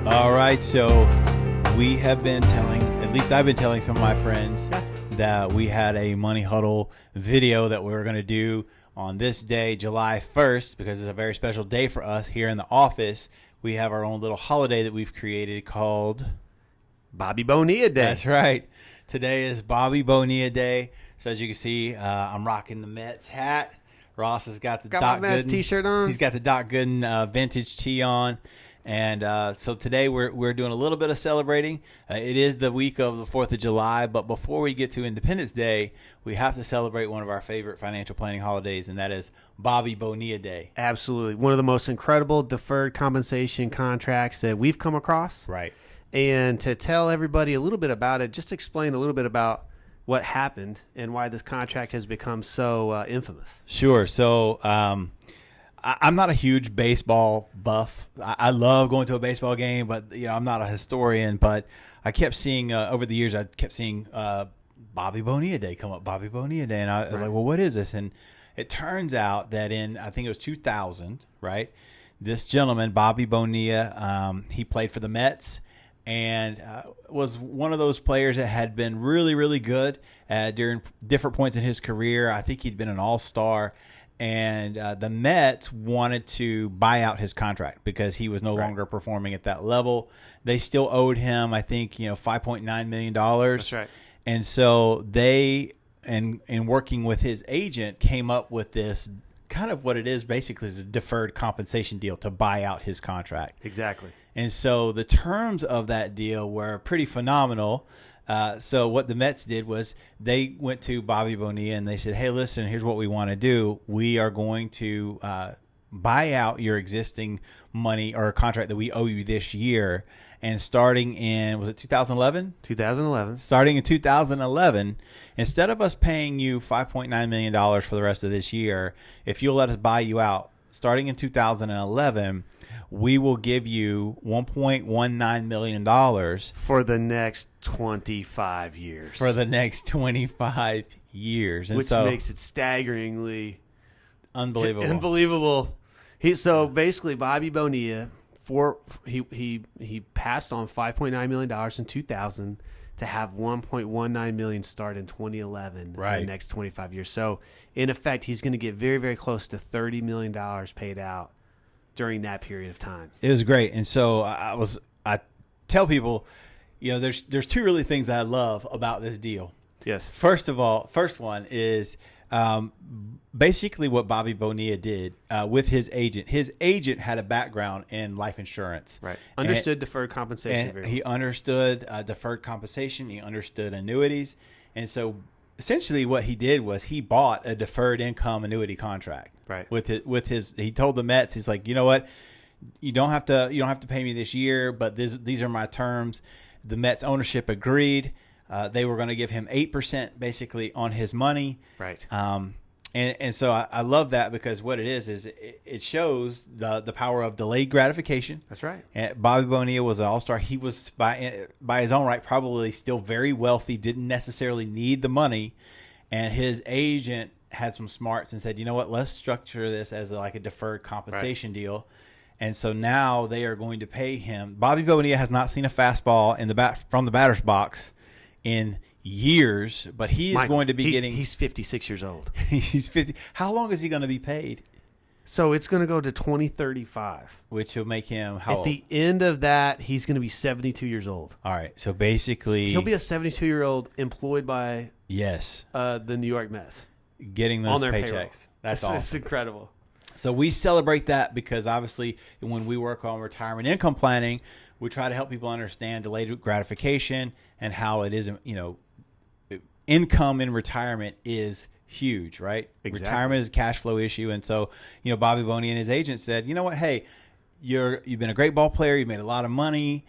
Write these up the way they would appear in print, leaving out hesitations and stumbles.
All right, so we have been telling, at least I've been telling some of my friends that we had a Money Huddle video that we were going to do on this day, July 1st, because it's a very special day for us here in the office. We have our own little holiday that we've created called Bobby Bonilla Day. That's right. Today is Bobby Bonilla Day. So as you can see, I'm rocking the Mets hat. Ross has got the Doc my Mets Gooden t-shirt on. He's got the Doc Gooden vintage tee on. And so today we're doing a little bit of celebrating. It is the week of the 4th of July, but before we get to Independence Day, we have to celebrate one of our favorite financial planning holidays, and that is Bobby Bonilla Day. Absolutely. One of the most incredible deferred compensation contracts that we've come across. Right. And to tell everybody a little bit about it, just explain a little bit about what happened and why this contract has become so infamous. Sure. So I'm not a huge baseball buff. I love going to a baseball game, but I'm not a historian. But I kept seeing over the years, Bobby Bonilla Day come up, Bobby Bonilla Day, and I was like, well, what is this? And it turns out that I think it was 2000, right? This gentleman, Bobby Bonilla, he played for the Mets and was one of those players that had been really, really good during different points in his career. I think he'd been an all-star. And the Mets wanted to buy out his contract because he was no longer performing at that level. They still owed him, I think, $5.9 million. That's right. And so they, in working with his agent, came up with this kind of what it is basically is a deferred compensation deal to buy out his contract. Exactly. And so the terms of that deal were pretty phenomenal. So what the Mets did was they went to Bobby Bonilla and they said, hey, listen, here's what we want to do. We are going to buy out your existing money or contract that we owe you this year. And starting in, was it 2011? 2011. Starting in 2011, instead of us paying you $5.9 million for the rest of this year, if you'll let us buy you out, starting in 2011, we will give you $1.19 million for the next 25 years. For the next 25 years. And which makes it staggeringly unbelievable. So basically, Bobby Bonilla, he passed on $5.9 million in 2000 to have $1.19 million start in 2011 for the next 25 years. So in effect, he's going to get very, very close to $30 million paid out during that period of time. It was great. And so I tell people, there's two really things that I love about this deal. Yes. First one is basically what Bobby Bonilla did with his agent. His agent had a background in life insurance. Right. Understood deferred compensation. And he understood deferred compensation. He understood annuities. And so essentially what he did was he bought a deferred income annuity contract. Right. He told the Mets, he's like, you know what? You don't have to pay me this year, but these are my terms. The Mets ownership agreed. They were going to give him 8% basically on his money. Right. And so I love that because what it is it shows the power of delayed gratification. That's right. And Bobby Bonilla was an all-star. He was by his own right probably still very wealthy, didn't necessarily need the money, and his agent had some smarts and said, you know what, let's structure this as like a deferred compensation deal. And so now they are going to pay him. Bobby Bonilla has not seen a fastball from the batter's box in years, but he's going to be he's 56 years old. He's 50. How long is he going to be paid? So it's going to go to 2035, which will make him how at the end of that, he's going to be 72 years old. All right. So basically he'll be a 72-year-old employed by the New York Mets. Getting those paychecks. Payroll. That's awesome. It's incredible. So we celebrate that because obviously when we work on retirement income planning, we try to help people understand delayed gratification and how it is, income in retirement is huge, right? Exactly. Retirement is a cash flow issue. And so, Bobby Bonilla and his agent said, you know what? Hey, you've been a great ball player. You've made a lot of money.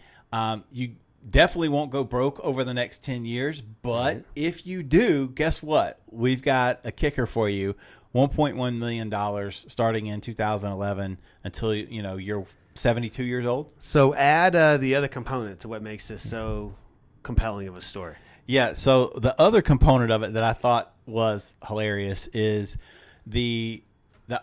You definitely won't go broke over the next 10 years. But if you do, guess what? We've got a kicker for you. $1.1 million starting in 2011 until, you're 72 years old. So add the other component to what makes this so compelling of a story. Yeah. So the other component of it that I thought was hilarious is the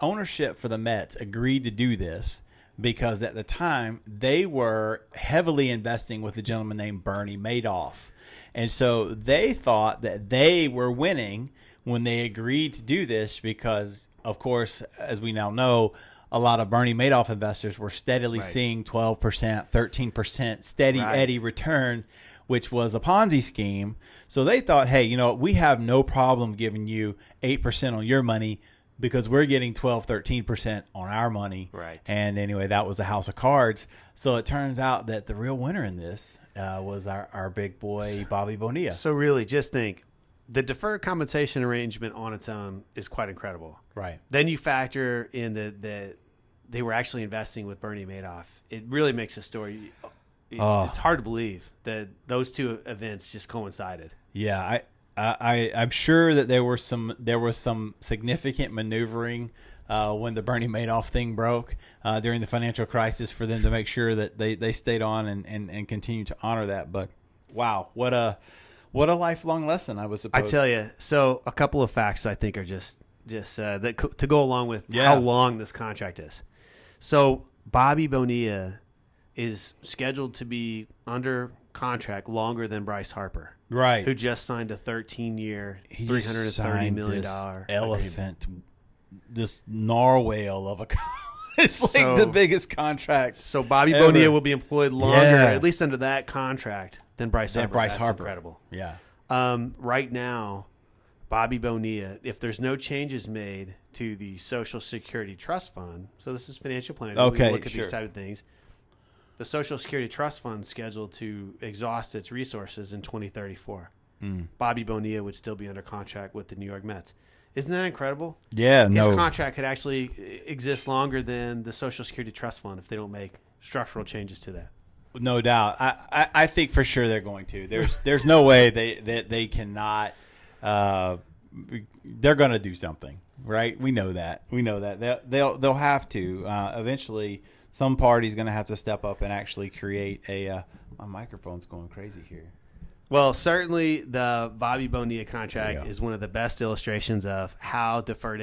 ownership for the Mets agreed to do this because at the time they were heavily investing with a gentleman named Bernie Madoff. And so they thought that they were winning when they agreed to do this because, of course, as we now know, a lot of Bernie Madoff investors were steadily seeing 12%, 13% steady Eddie return, which was a Ponzi scheme. So they thought, hey, you know, we have no problem giving you 8% on your money because we're getting 12, 13% on our money. Right. And anyway, that was a house of cards. So it turns out that the real winner in this was our big boy, Bobby Bonilla. So really, just think, the deferred compensation arrangement on its own is quite incredible. Right. Then you factor in that they were actually investing with Bernie Madoff. It really makes the story. It's hard to believe that those two events just coincided. Yeah, I'm sure that there was some significant maneuvering when the Bernie Madoff thing broke during the financial crisis for them to make sure that they stayed on and continue to honor that. But wow, what a lifelong lesson, I was supposed. I tell you. So a couple of facts I think are just that to go along with how long this contract is. So Bobby Bonilla is scheduled to be under contract longer than Bryce Harper, right? Who just signed a 13-year, $330 million elephant, this narwhal of a. It's like the biggest contract. So Bobby ever. Bonilla will be employed longer, at least under that contract, than Bryce Harper. Bryce Harper. Incredible. Yeah. Right now, Bobby Bonilla, if there's no changes made to the Social Security Trust Fund, so this is financial planning. Okay, we look at these type of things. The Social Security Trust Fund is scheduled to exhaust its resources in 2034. Bobby Bonilla would still be under contract with the New York Mets. Isn't that incredible? Yeah, His contract could actually exist longer than the Social Security Trust Fund if they don't make structural changes to that. No doubt. I think for sure they're going to. There's no way they cannot. They're going to do something, right? We know that. They'll have to eventually. Some party's going to have to step up and actually create a. My microphone's going crazy here. Well, certainly the Bobby Bonilla contract is one of the best illustrations of how deferred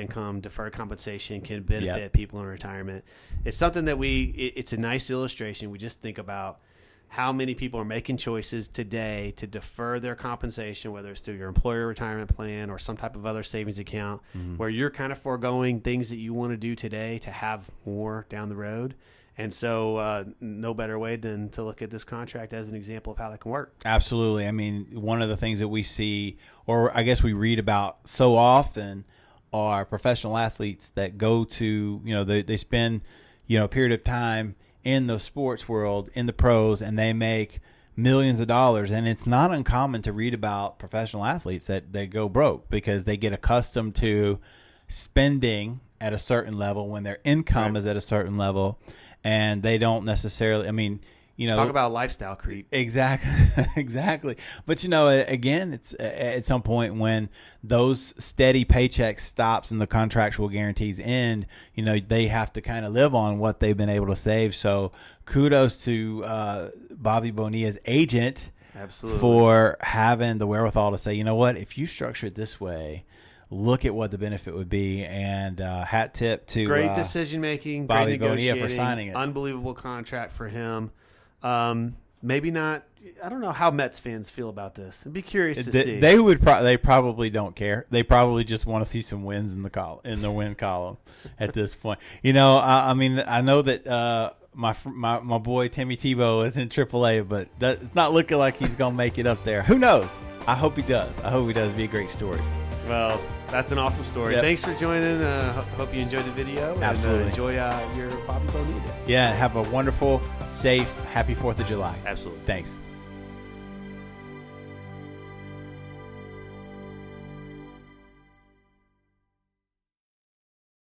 compensation can benefit people in retirement. It's something that it's a nice illustration. We just think about how many people are making choices today to defer their compensation, whether it's through your employer retirement plan or some type of other savings account, where you're kind of foregoing things that you want to do today to have more down the road. And so no better way than to look at this contract as an example of how that can work. Absolutely. I mean, one of the things that we see, or I guess we read about so often, are professional athletes that go to, they spend, a period of time in the sports world, in the pros, and they make millions of dollars. And it's not uncommon to read about professional athletes that they go broke because they get accustomed to spending at a certain level when their income is at a certain level. And they don't necessarily, talk about lifestyle creep. Exactly. But, again, it's at some point when those steady paychecks stops and the contractual guarantees end, they have to kind of live on what they've been able to save. So kudos to Bobby Bonilla's agent for having the wherewithal to say, you know what, if you structure it this way, look at what the benefit would be, and hat tip to great decision making, Bobby great Bonilla for signing it. Unbelievable contract for him. Maybe not. I don't know how Mets fans feel about this. I'd be curious to see. They probably don't care. They probably just want to see some wins in the win column at this point. I know that my boy Timmy Tebow is in AAA, but it's not looking like he's gonna make it up there. Who knows? I hope he does. It'd be a great story. Well, that's an awesome story. Yep. Thanks for joining. Hope you enjoyed the video. Absolutely. And enjoy your Bobby Bonilla. Yeah, have a wonderful, safe, happy 4th of July. Absolutely. Thanks.